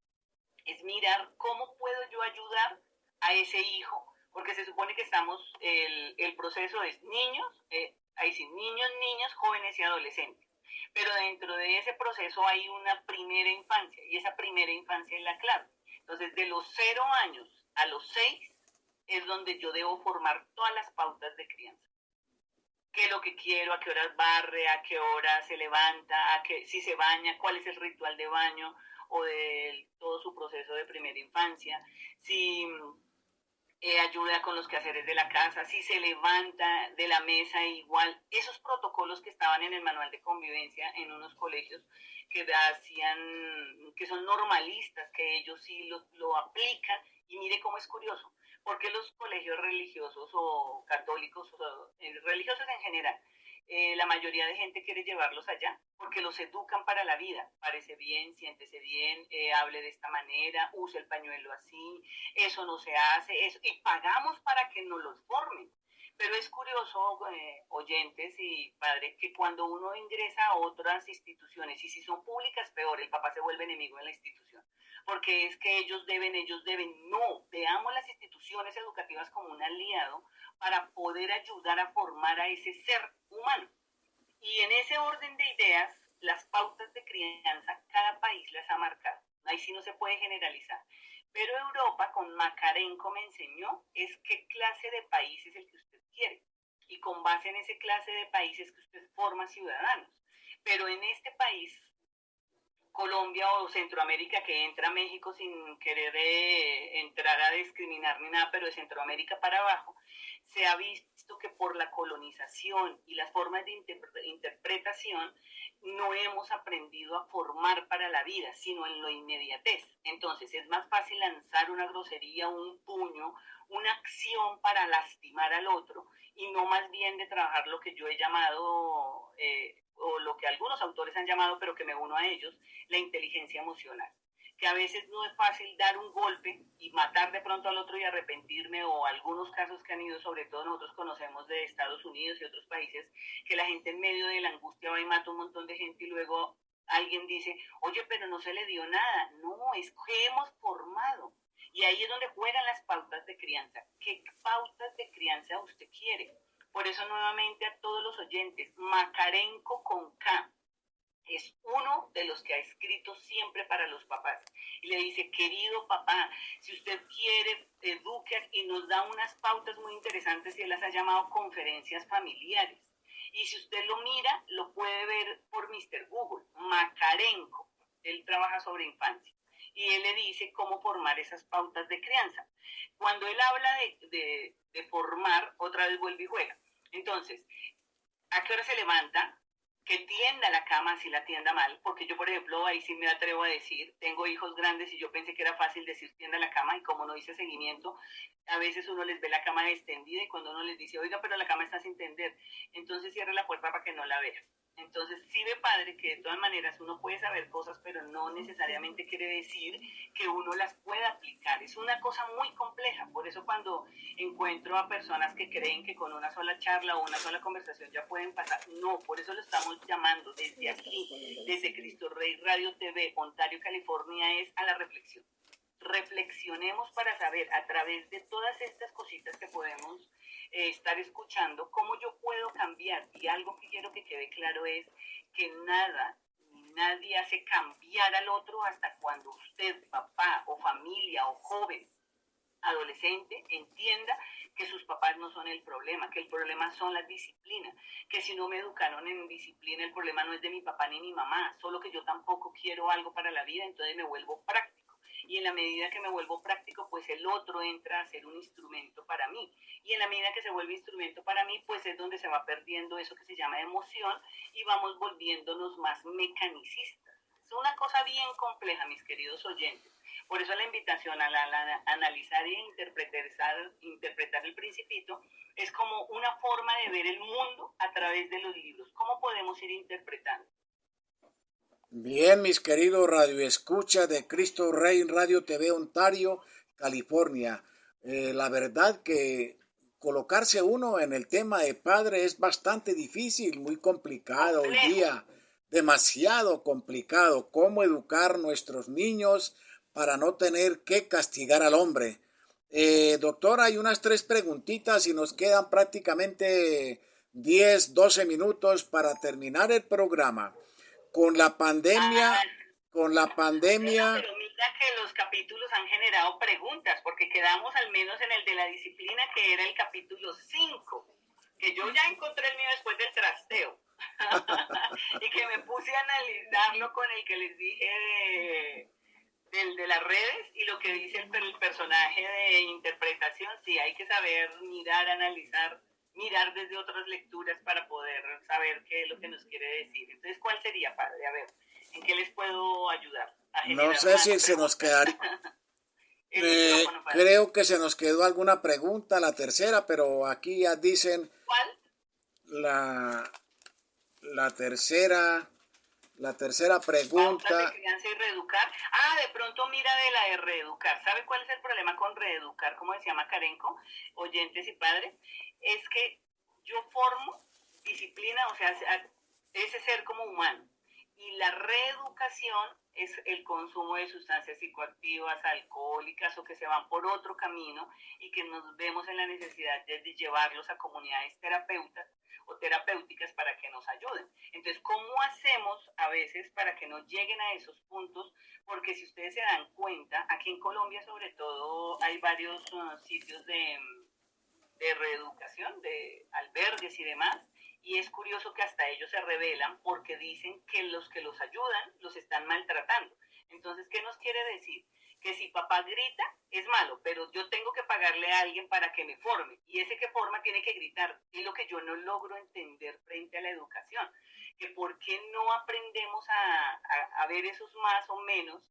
es mirar cómo puedo yo ayudar a ese hijo, porque se supone que estamos, el proceso es niños, ahí sí, niños, niñas, jóvenes y adolescentes. Pero dentro de ese proceso hay una primera infancia, y esa primera infancia es la clave. Entonces, de los 0 años a los 6 es donde yo debo formar todas las pautas de crianza. Qué es lo que quiero, a qué horas barre, a qué hora se levanta, si se baña, cuál es el ritual de baño o de todo su proceso de primera infancia, si ayuda con los quehaceres de la casa, si se levanta de la mesa igual. Esos protocolos que estaban en el manual de convivencia en unos colegios que hacían, que son normalistas, que ellos sí lo aplican, y mire cómo es curioso, porque los colegios religiosos o católicos, o religiosos en general, la mayoría de gente quiere llevarlos allá porque los educan para la vida. Parece bien, siéntese bien, hable de esta manera, use el pañuelo así, eso no se hace, eso, y pagamos para que nos los formen. Pero es curioso, oyentes y padres, que cuando uno ingresa a otras instituciones, y si son públicas, peor, el papá se vuelve enemigo de la institución. Porque es que ellos deben. No, veamos las instituciones educativas como un aliado para poder ayudar a formar a ese ser humano. Y en ese orden de ideas, las pautas de crianza, cada país las ha marcado. Ahí sí no se puede generalizar. Pero Europa, con Makarenko me enseñó, es qué clase de país es el que usted quiere. Y con base en ese clase de países que usted forma ciudadanos. Pero en este país, Colombia o Centroamérica, que entra a México sin querer entrar a discriminar ni nada, pero de Centroamérica para abajo, se ha visto que por la colonización y las formas de interpretación no hemos aprendido a formar para la vida, sino en lo inmediatez. Entonces es más fácil lanzar una grosería, un puño, una acción para lastimar al otro, y no más bien de trabajar lo que yo he llamado, o lo que algunos autores han llamado, pero que me uno a ellos, la inteligencia emocional. Que a veces no es fácil dar un golpe y matar de pronto al otro y arrepentirme, o algunos casos que han ido, sobre todo nosotros conocemos de Estados Unidos y otros países, que la gente en medio de la angustia va y mata un montón de gente y luego alguien dice, oye, pero no se le dio nada. No, es que hemos formado. Y ahí es donde juegan las pautas de crianza. ¿Qué pautas de crianza usted quiere? Por eso nuevamente a todos los oyentes, Makarenko con K es uno de los que ha escrito siempre para los papás. Y le dice, querido papá, si usted quiere, eduque, y nos da unas pautas muy interesantes y él las ha llamado conferencias familiares. Y si usted lo mira, lo puede ver por Mr. Google, Makarenko. Él trabaja sobre infancia. Y él le dice cómo formar esas pautas de crianza. Cuando él habla de formar, otra vez vuelve y juega. Entonces, ¿a qué hora se levanta? Que tienda la cama si la tienda mal, porque yo, por ejemplo, ahí sí me atrevo a decir, tengo hijos grandes y yo pensé que era fácil decir tienda la cama, y como no hice seguimiento, a veces uno les ve la cama extendida y cuando uno les dice, oiga, pero la cama está sin tender, entonces cierre la puerta para que no la vea. Entonces sí ve, padre, que de todas maneras uno puede saber cosas, pero no necesariamente quiere decir que uno las pueda aplicar. Es una cosa muy compleja. Por eso cuando encuentro a personas que creen que con una sola charla o una sola conversación ya pueden pasar, no, por eso lo estamos llamando desde aquí, desde Cristo Rey Radio TV, Ontario, California, es a la reflexión. Reflexionemos para saber a través de todas estas cositas que podemos estar escuchando, cómo yo puedo cambiar. Y algo que quiero que quede claro es que nada ni nadie hace cambiar al otro hasta cuando usted, papá o familia o joven, adolescente, entienda que sus papás no son el problema, que el problema son las disciplinas, que si no me educaron en disciplina, el problema no es de mi papá ni mi mamá, solo que yo tampoco quiero algo para la vida, entonces me vuelvo práctico. Y en la medida que me vuelvo práctico, pues el otro entra a ser un instrumento para mí. Y en la medida que se vuelve instrumento para mí, pues es donde se va perdiendo eso que se llama emoción y vamos volviéndonos más mecanicistas. Es una cosa bien compleja, mis queridos oyentes, Por eso la invitación a analizar e interpretar el Principito es como una forma de ver el mundo a través de los libros. ¿Cómo podemos ir interpretando? Bien, mis queridos radioescuchas de Cristo Rey Radio TV Ontario, California. La verdad que colocarse uno en el tema de padre es bastante difícil, muy complicado hoy día, demasiado complicado. ¿Cómo educar nuestros niños para no tener que castigar al hombre? Doctor, hay unas 3 preguntitas y nos quedan prácticamente 10, 12 minutos para terminar el programa. Con la pandemia, Bueno, pero mira que los capítulos han generado preguntas, porque quedamos al menos en el de la disciplina, que era el capítulo 5, que yo ya encontré el mío después del trasteo, y que me puse a analizarlo con el que les dije de las redes, y lo que dice el personaje de interpretación. Sí, hay que saber mirar, analizar, mirar desde otras lecturas para poder saber qué es lo que nos quiere decir. Entonces, ¿cuál sería, padre? A ver, ¿en qué les puedo ayudar? No sé si se nos quedaría. Creo que se nos quedó alguna pregunta, la tercera, pero aquí ya dicen. ¿Cuál? La tercera pregunta. Pautas de crianza y reeducar. De pronto mira de la de reeducar. ¿Sabe cuál es el problema con reeducar? Como decía Macarenco, oyentes y padres, es que yo formo disciplina, o sea, ese ser como humano. Y la reeducación es el consumo de sustancias psicoactivas, alcohólicas o que se van por otro camino y que nos vemos en la necesidad de llevarlos a comunidades terapéuticas para que nos ayuden. Entonces, ¿cómo hacemos a veces para que no lleguen a esos puntos? Porque si ustedes se dan cuenta, aquí en Colombia sobre todo hay varios sitios de reeducación, de albergues y demás, y es curioso que hasta ellos se rebelan porque dicen que los ayudan los están maltratando. Entonces, ¿qué nos quiere decir? Que si papá grita es malo, pero yo tengo que pagarle a alguien para que me forme, y ese que forma tiene que gritar. Es lo que yo no logro entender frente a la educación, que por qué no aprendemos a ver esos más o menos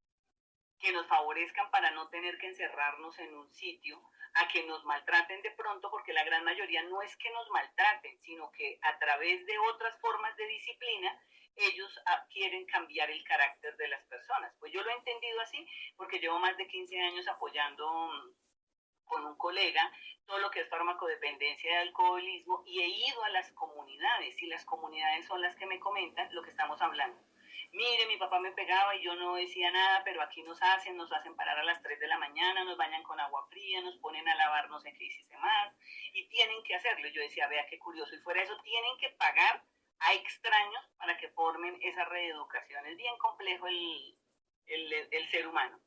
que nos favorezcan para no tener que encerrarnos en un sitio a que nos maltraten de pronto, porque la gran mayoría no es que nos maltraten, sino que a través de otras formas de disciplina ellos quieren cambiar el carácter de las personas. Pues yo lo he entendido así porque llevo más de 15 años apoyando con un colega todo lo que es farmacodependencia de alcoholismo, y he ido a las comunidades, y las comunidades son las que me comentan lo que estamos hablando. Mire, mi papá me pegaba y yo no decía nada, pero aquí nos hacen parar a las 3 de la mañana, nos bañan con agua fría, nos ponen a lavar no sé qué hiciste más, y tienen que hacerlo. Yo decía, vea qué curioso, y fuera de eso tienen que pagar a extraños para que formen esa reeducación. Es bien complejo el ser humano.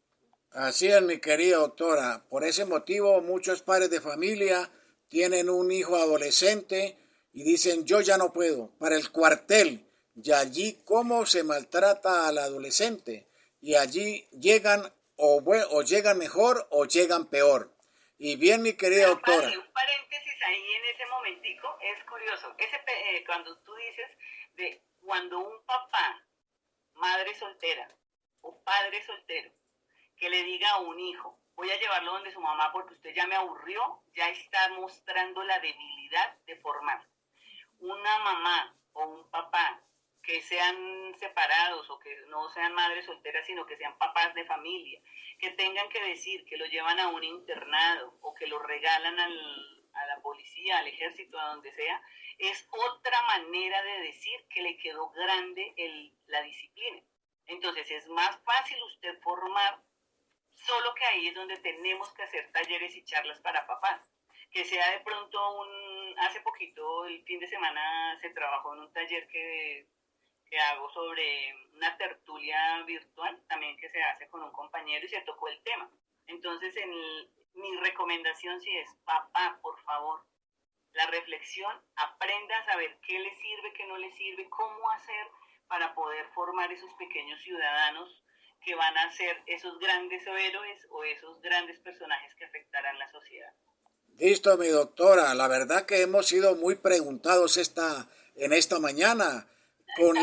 Así es, mi querida doctora. Por ese motivo, muchos padres de familia tienen un hijo adolescente y dicen, yo ya no puedo, para el cuartel. Y allí cómo se maltrata al adolescente. Y allí llegan o llegan mejor o llegan peor. Y bien, mi querida doctora. Padre, un paréntesis ahí en ese momentico, es curioso. Cuando tú dices de cuando un papá, madre soltera o padre soltero, que le diga a un hijo, voy a llevarlo donde su mamá porque usted ya me aburrió, ya está mostrando la debilidad de formar. Una mamá o un papá que sean separados o que no sean madres solteras, sino que sean papás de familia, que tengan que decir que lo llevan a un internado o que lo regalan a la policía, al ejército, a donde sea, es otra manera de decir que le quedó grande la disciplina. Entonces es más fácil usted formar, solo que ahí es donde tenemos que hacer talleres y charlas para papás. Que sea de pronto hace poquito, el fin de semana, se trabajó en un taller que hago sobre una tertulia virtual, también que se hace con un compañero, y se tocó el tema. Entonces, mi recomendación sí es, papá, por favor, la reflexión, aprenda a saber qué le sirve, qué no le sirve, cómo hacer para poder formar esos pequeños ciudadanos que van a ser esos grandes héroes o esos grandes personajes que afectarán la sociedad. Listo, mi doctora. La verdad que hemos sido muy preguntados en esta mañana. Con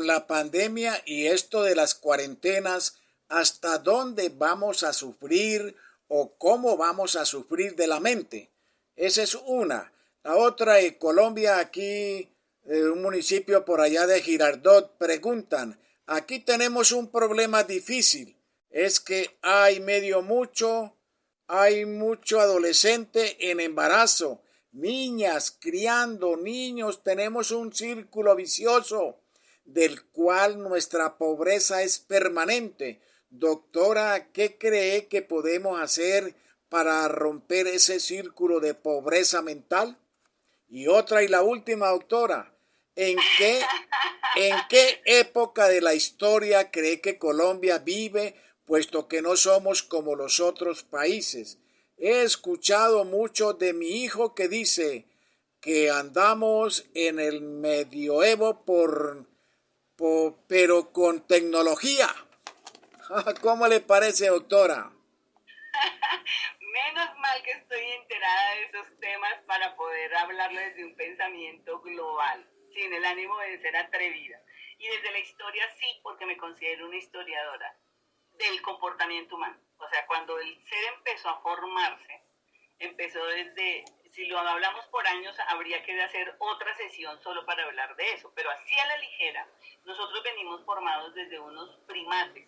la pandemia y esto de las cuarentenas, ¿Hasta dónde vamos a sufrir o cómo vamos a sufrir de la mente? Esa es una. La otra, en Colombia, aquí, un municipio por allá de Girardot, preguntan, aquí tenemos un problema difícil, es que hay mucho adolescente en embarazo, niñas criando niños, tenemos un círculo vicioso del cual nuestra pobreza es permanente. Doctora, ¿qué cree que podemos hacer para romper ese círculo de pobreza mental? Y otra y la última, doctora, ¿en qué época de la historia cree que Colombia vive, puesto que no somos como los otros países? He escuchado mucho de mi hijo que dice que andamos en el medioevo pero con tecnología. ¿Cómo le parece, doctora? Menos mal que estoy enterada de esos temas para poder hablarles desde un pensamiento global, sin el ánimo de ser atrevida. Y desde la historia sí, porque me considero una historiadora del comportamiento humano. O sea, cuando el ser empezó a formarse, empezó desde, si lo hablamos por años, habría que hacer otra sesión solo para hablar de eso, pero así a la ligera, nosotros venimos formados desde unos primates,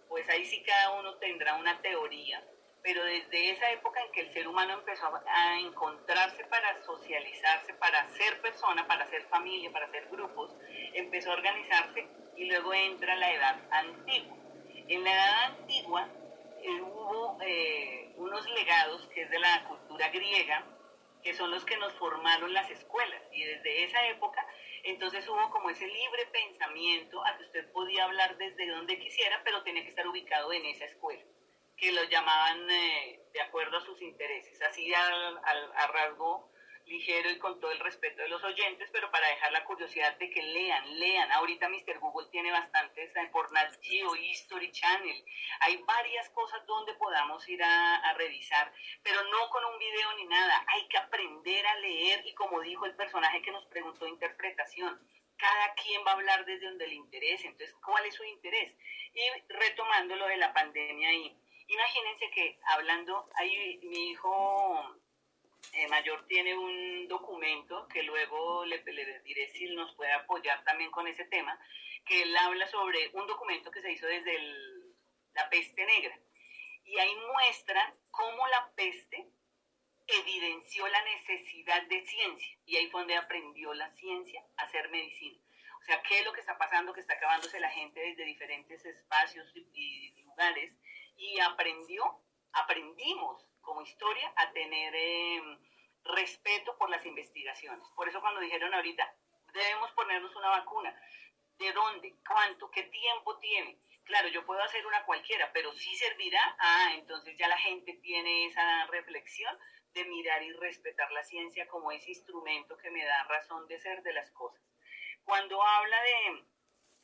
pues ahí sí cada uno tendrá una teoría, pero desde esa época en que el ser humano empezó a encontrarse para socializarse, para ser persona, para ser familia, para ser grupos, empezó a organizarse y luego entra la edad antigua. En la edad antigua hubo unos legados que es de la cultura griega, que son los que nos formaron las escuelas, y desde esa época entonces hubo como ese libre pensamiento a que usted podía hablar desde donde quisiera, pero tenía que estar ubicado en esa escuela, que lo llamaban de acuerdo a sus intereses, así a rasgo ligero y con todo el respeto de los oyentes, pero para dejar la curiosidad de que lean. Ahorita Mr. Google tiene bastantes por Nat Geo, History Channel. Hay varias cosas donde podamos ir a revisar, pero no con un video ni nada. Hay que aprender a leer y como dijo el personaje que nos preguntó interpretación, cada quien va a hablar desde donde le interese. Entonces, ¿cuál es su interés? Y retomando lo de la pandemia ahí, imagínense que hablando, ahí mi hijo mayor tiene un documento que luego le diré si nos puede apoyar también con ese tema, que él habla sobre un documento que se hizo desde la peste negra. Y ahí muestran cómo la peste evidenció la necesidad de ciencia. Y ahí fue donde aprendió la ciencia a hacer medicina. O sea, ¿qué es lo que está pasando? Que está acabándose la gente desde diferentes espacios y lugares. Y aprendimos como historia a tener respeto por las investigaciones. Por eso cuando dijeron ahorita, debemos ponernos una vacuna. ¿De dónde? ¿Cuánto? ¿Qué tiempo tiene? Claro, yo puedo hacer una cualquiera, pero sí servirá. Entonces ya la gente tiene esa reflexión de mirar y respetar la ciencia como ese instrumento que me da razón de ser de las cosas. Cuando habla de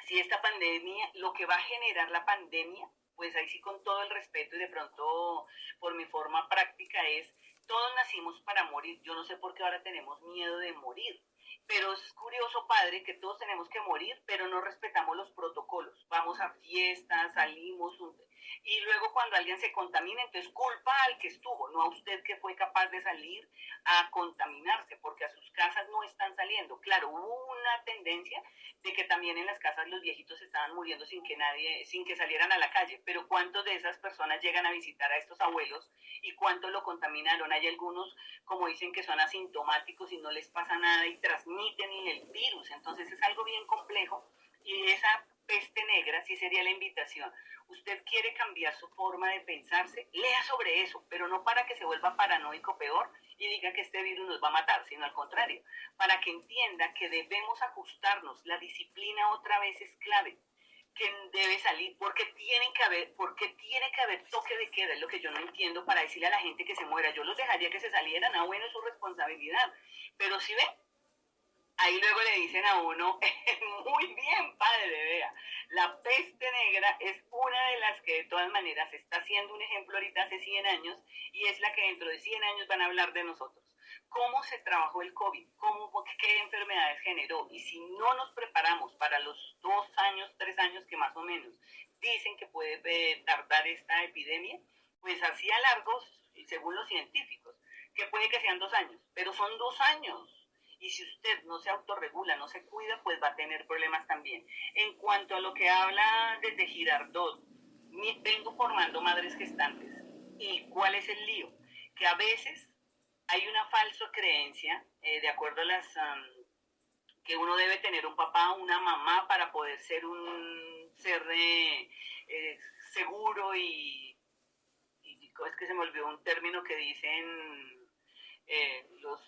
si esta pandemia, lo que va a generar la pandemia, pues ahí sí con todo el respeto y de pronto por mi forma práctica es, todos nacimos para morir, yo no sé por qué ahora tenemos miedo de morir, pero es curioso, padre, que todos tenemos que morir, pero no respetamos los protocolos, vamos a fiestas, salimos, y luego cuando alguien se contamina, entonces culpa al que estuvo, no a usted que fue capaz de salir a contaminarse, porque a sus casas no están saliendo. Claro, hubo una tendencia de que también en las casas los viejitos estaban muriendo sin que salieran a la calle, pero ¿cuántos de esas personas llegan a visitar a estos abuelos y cuántos lo contaminaron? Hay algunos, como dicen, que son asintomáticos y no les pasa nada y transmiten el virus, entonces es algo bien complejo y esa peste negra sí sería la invitación. Usted quiere cambiar su forma de pensarse, lea sobre eso, pero no para que se vuelva paranoico peor y diga que este virus nos va a matar, sino al contrario, para que entienda que debemos ajustarnos. La disciplina otra vez es clave, que debe salir, porque tiene que haber toque de queda, es lo que yo no entiendo, para decirle a la gente que se muera. Yo los dejaría que se salieran, bueno, es su responsabilidad, pero si ve, Ahí luego le dicen a uno, muy bien, padre, vea, la peste negra es una de las que de todas maneras está haciendo un ejemplo ahorita hace 100 años y es la que dentro de 100 años van a hablar de nosotros. ¿Cómo se trabajó el COVID? ¿Qué enfermedades generó? Y si no nos preparamos para los 2 años, 3 años que más o menos dicen que puede tardar esta epidemia, pues así a largos, según los científicos, que puede que sean 2 años, pero son 2 años. Y si usted no se autorregula, no se cuida, pues va a tener problemas también. En cuanto a lo que habla desde Girardot, vengo formando madres gestantes. ¿Y cuál es el lío? Que a veces hay una falsa creencia, de acuerdo a las... que uno debe tener un papá, una mamá para poder ser un ser seguro es que se me olvidó un término que dicen los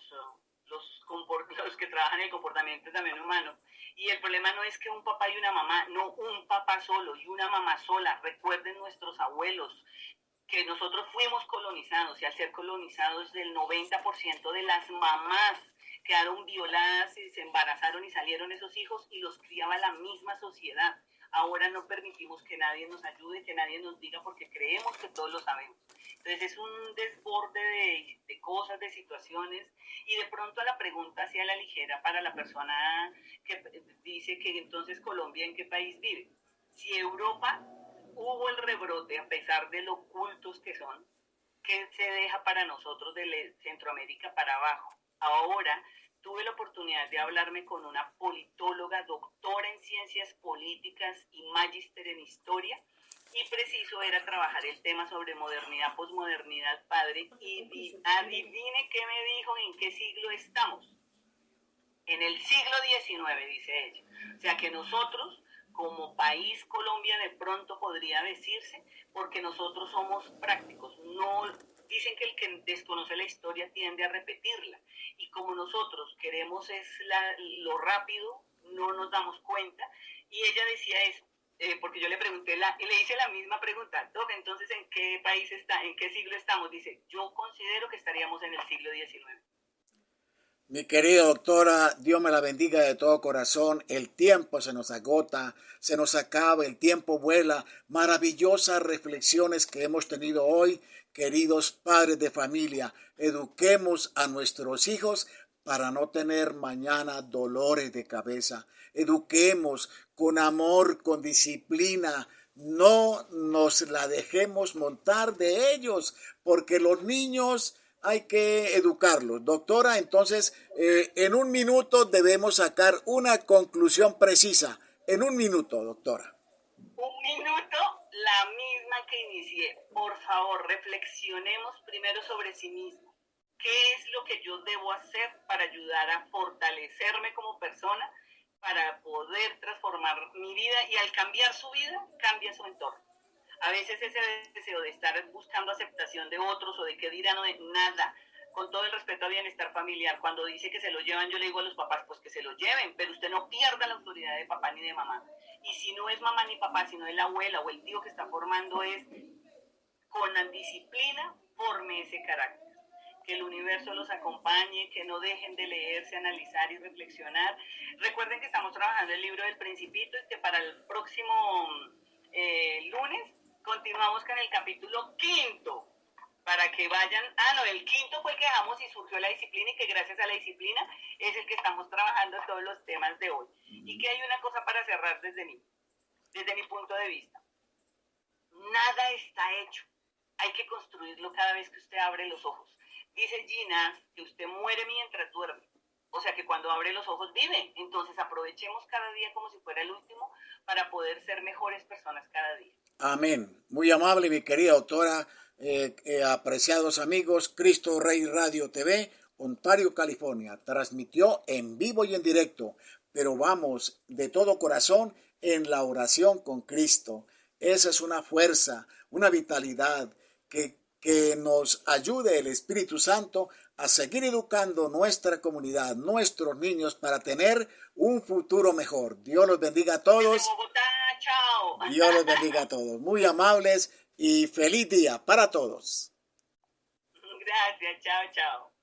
que trabajan en el comportamiento también humano. Y el problema no es que un papá y una mamá, no un papá solo y una mamá sola. Recuerden nuestros abuelos, que nosotros fuimos colonizados y al ser colonizados el 90% de las mamás quedaron violadas y se embarazaron y salieron esos hijos y los criaba la misma sociedad. Ahora no permitimos que nadie nos ayude, que nadie nos diga porque creemos que todos lo sabemos. Entonces es un desborde de cosas, de situaciones y de pronto a la pregunta hacia la ligera para la persona que dice que entonces Colombia en qué país vive. Si Europa hubo el rebrote a pesar de lo ocultos que son, ¿qué se deja para nosotros de Centroamérica para abajo? Ahora tuve la oportunidad de hablarme con una politóloga, doctora en ciencias políticas y magíster en historia, y preciso era trabajar el tema sobre modernidad, posmodernidad, padre, y adivine qué me dijo, en qué siglo estamos. En el siglo XIX, dice ella. O sea que nosotros, como país Colombia, de pronto podría decirse, porque nosotros somos prácticos, no... Dicen que el que desconoce la historia tiende a repetirla. Y como nosotros queremos lo rápido, no nos damos cuenta. Y ella decía eso, porque yo le pregunté, le hice la misma pregunta. Doc, entonces, ¿en qué país está? ¿En qué siglo estamos? Dice, yo considero que estaríamos en el siglo XIX. Mi querida doctora, Dios me la bendiga de todo corazón. El tiempo se nos agota, se nos acaba, el tiempo vuela. Maravillosas reflexiones que hemos tenido hoy, queridos padres de familia. Eduquemos a nuestros hijos para no tener mañana dolores de cabeza. Eduquemos con amor, con disciplina. No nos la dejemos montar de ellos, porque los niños... hay que educarlos. Doctora, entonces, en un minuto debemos sacar una conclusión precisa. En un minuto, doctora. Un minuto, la misma que inicié. Por favor, reflexionemos primero sobre sí mismo. ¿Qué es lo que yo debo hacer para ayudar a fortalecerme como persona, para poder transformar mi vida y al cambiar su vida, cambia su entorno? A veces ese deseo de estar buscando aceptación de otros o de qué dirán o de nada, con todo el respeto a bienestar familiar, cuando dice que se lo llevan, yo le digo a los papás, pues que se lo lleven, pero usted no pierda la autoridad de papá ni de mamá. Y si no es mamá ni papá, sino es la abuela o el tío que está formando, es con la disciplina, forme ese carácter. Que el universo los acompañe, que no dejen de leerse, analizar y reflexionar. Recuerden que estamos trabajando el libro del Principito y que para el próximo lunes continuamos con el capítulo 5, para que vayan, el 5 fue el que dejamos y surgió la disciplina y que gracias a la disciplina es el que estamos trabajando todos los temas de hoy. Y que hay una cosa para cerrar desde mi punto de vista. Nada está hecho, hay que construirlo cada vez que usted abre los ojos. Dice Gina que usted muere mientras duerme, o sea que cuando abre los ojos vive. Entonces aprovechemos cada día como si fuera el último para poder ser mejores personas cada día. Amén. Muy amable, mi querida doctora, apreciados amigos. Cristo Rey Radio TV, Ontario, California, transmitió en vivo y en directo, pero vamos de todo corazón en la oración con Cristo. Esa es una fuerza, una vitalidad que nos ayude el Espíritu Santo a seguir educando nuestra comunidad, nuestros niños, para tener un futuro mejor. Dios los bendiga a todos. Chao. Dios los bendiga a todos. Muy amables y feliz día para todos. Gracias, chao.